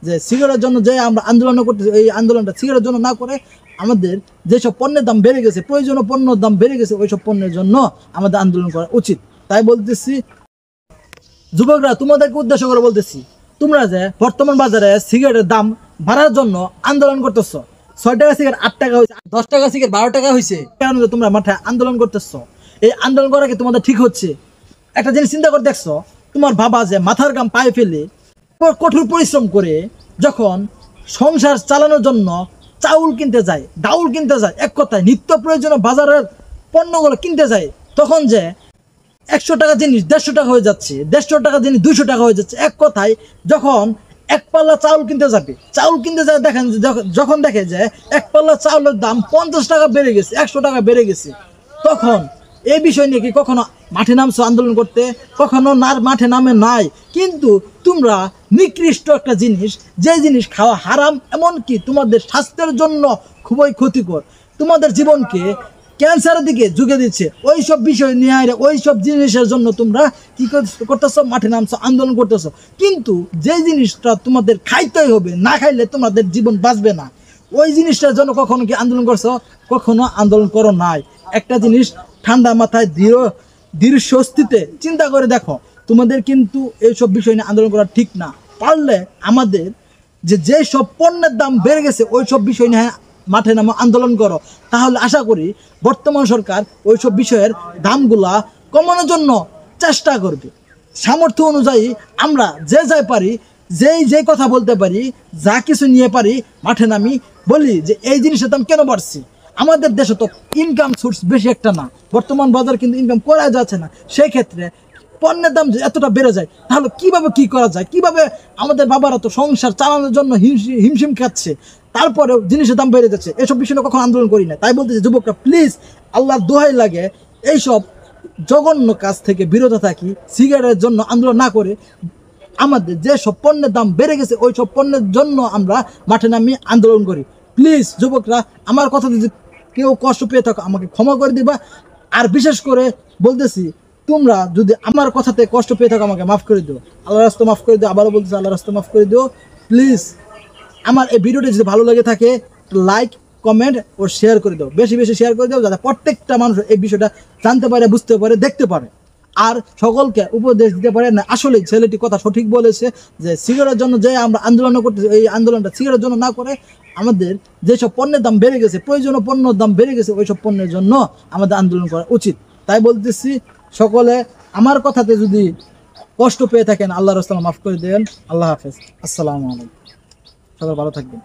যে সিগারেটের জন্য যে আমরা আন্দোলন করতেছি, এই আন্দোলনটা সিগারেটের জন্য না করে আমাদের যেসব পণ্যের দাম বেড়ে গেছে, প্রয়োজনীয় পণ্যের দাম বেড়ে গেছে, ওইসব পণ্যের জন্য আমাদের আন্দোলন করা উচিত। তাই বলতেছি যুবকরা, তোমাদেরকে উদ্দেশ্য করে বলতেছি, তোমরা যে বর্তমান বাজারে সিগারেটের দাম বাড়ার জন্য আন্দোলন করতেছ, 6 টাকা সিগারেট 8 টাকা হয়েছে, 10 টাকা সিগারেট 12 টাকা হয়েছে, কারণ তোমরা মাঠে আন্দোলন করতেছ। এই আন্দোলন করা কি তোমাদের ঠিক হচ্ছে? একটা জিনিস চিন্তা করে দেখছো, তোমার বাবা যে মাথার ঘাম পায়ে ফেলে কঠোর পরিশ্রম করে যখন সংসার চালানোর জন্য চাউল কিনতে যায়, ডাউল কিনতে যায়, এক কথায় নিত্য প্রয়োজনীয় বাজারের পণ্যগুলো কিনতে যায়, তখন যে 100 টাকা জিনিস 150 টাকা হয়ে যাচ্ছে, 150 টাকা জিনিস 200 টাকা হয়ে যাচ্ছে। এক কথায় যখন এক পাল্লা চাউল কিনতে যাবে, চাউল কিনতে যায়, দেখেন যখন দেখে যে এক পাল্লা চাউলের দাম 50 টাকা বেড়ে গেছে, 100 টাকা বেড়ে গেছে, তখন এই বিষয় নিয়ে কি কখনো মাঠে নামছো আন্দোলন করতে? কখনো মাঠে নামে নাই। কিন্তু তোমরা নিকৃষ্ট একটা জিনিস, যে জিনিস খাওয়া হারাম, এমনকি তোমাদের স্বাস্থ্যের জন্য খুবই ক্ষতিকর, তোমাদের জীবনকে ক্যান্সারের দিকে ঝুঁকে দিচ্ছে, ওই সব বিষয় নিয়ে ওই সব জিনিসের জন্য তোমরা কি করতেছো? মাঠে নামছো, আন্দোলন করতেছো। কিন্তু যে জিনিসটা তোমাদের খাইতেই হবে, না খাইলে তোমাদের জীবন বাঁচবে না, ওই জিনিসটার জন্য কখনো কি আন্দোলন করছো? কখনো আন্দোলন করো নাই। একটা জিনিস ঠান্ডা মাথায় দৃঢ় স্বস্তিতে চিন্তা করে দেখো, তোমাদের কিন্তু এইসব বিষয় নিয়ে আন্দোলন করা ঠিক না। পারলে আমাদের যে সব পণ্যের দাম বেড়ে গেছে, ওই সব বিষয় নিয়ে মাঠে নামো, আন্দোলন করো। তাহলে আশা করি বর্তমান সরকার ওই সব বিষয়ের দামগুলা কমানোর জন্য চেষ্টা করবে। সামর্থ্য অনুযায়ী আমরা যে যাই পারি, যেই কথা বলতে পারি, যা কিছু নিয়ে পারি, মাঠে নামি বলি যে এই জিনিসের দাম কেন বাড়ছে। আমাদের দেশে তো ইনকাম সোর্স বেশি একটা না, বর্তমান বাজার কিন্তু ইনকাম করা যাচ্ছে না। সেই ক্ষেত্রে পণ্যের দাম এতটা বেড়ে যায়, তাহলে কিভাবে কি করা যায়? কিভাবে আমাদের বাবারা তো সংসার চালানোর জন্য হিমশিম খাচ্ছে, তারপরে জিনিসের দাম বেড়ে যাচ্ছে। এসব বিষয়ে কখনো আন্দোলন করি না। তাই বলতেছি যুবকরা, প্লিজ আল্লাহর দোহাই লাগে, এইসব জঘন্য কাজ থেকে বিরত থাকি। সিগারেটের জন্য আন্দোলন না করে আমাদের যে সব পণ্যের দাম বেড়ে গেছে, ওই সব পণ্যের জন্য আমরা মাঠে নামি আন্দোলন করি। প্লিজ যুবকরা, আমার কথা যদি কেউ কষ্ট পেয়ে থাকো আমাকে ক্ষমা করে দিবা। আর বিশেষ করে বলতেছি, তোমরা যদি আমার কথাতে কষ্ট পেয়ে থাকো আমাকে মাফ করে দিও, আল্লাহর রাস্তা মাফ করে দিও। আবারও বলতেছি, আল্লাহর রাস্তা মাফ করে দিও। প্লিজ আমার এই ভিডিওটি যদি ভালো লাগে থাকে, লাইক, কমেন্ট ও শেয়ার করে দাও, বেশি বেশি শেয়ার করে দাও, যাতে প্রত্যেকটা মানুষ এই বিষয়টা জানতে পারে, বুঝতে পারে, দেখতে পারে, আর সকলকে উপদেশ দিতে পারে। না, আসলে ছেলেটি কথা সঠিক বলেছে যে সিগারেটের জন্য যে আমরা আন্দোলন করতেছি, এই আন্দোলনটা সিগারেটের জন্য না করে আমাদের যেসব পণ্যের দাম বেড়ে গেছে, প্রয়োজনীয় পণ্যের দাম বেড়ে গেছে, ওইসব পণ্যের জন্য আমাদের আন্দোলন করা উচিত। তাই বলতেছি, সকলে আমার কথাতে যদি কষ্ট পেয়ে থাকেন, আল্লাহর রাস্তা মাফ করে দেন। আল্লাহ হাফেজ, আসসালামু আলাইকুম, সবাই ভালো থাকবেন।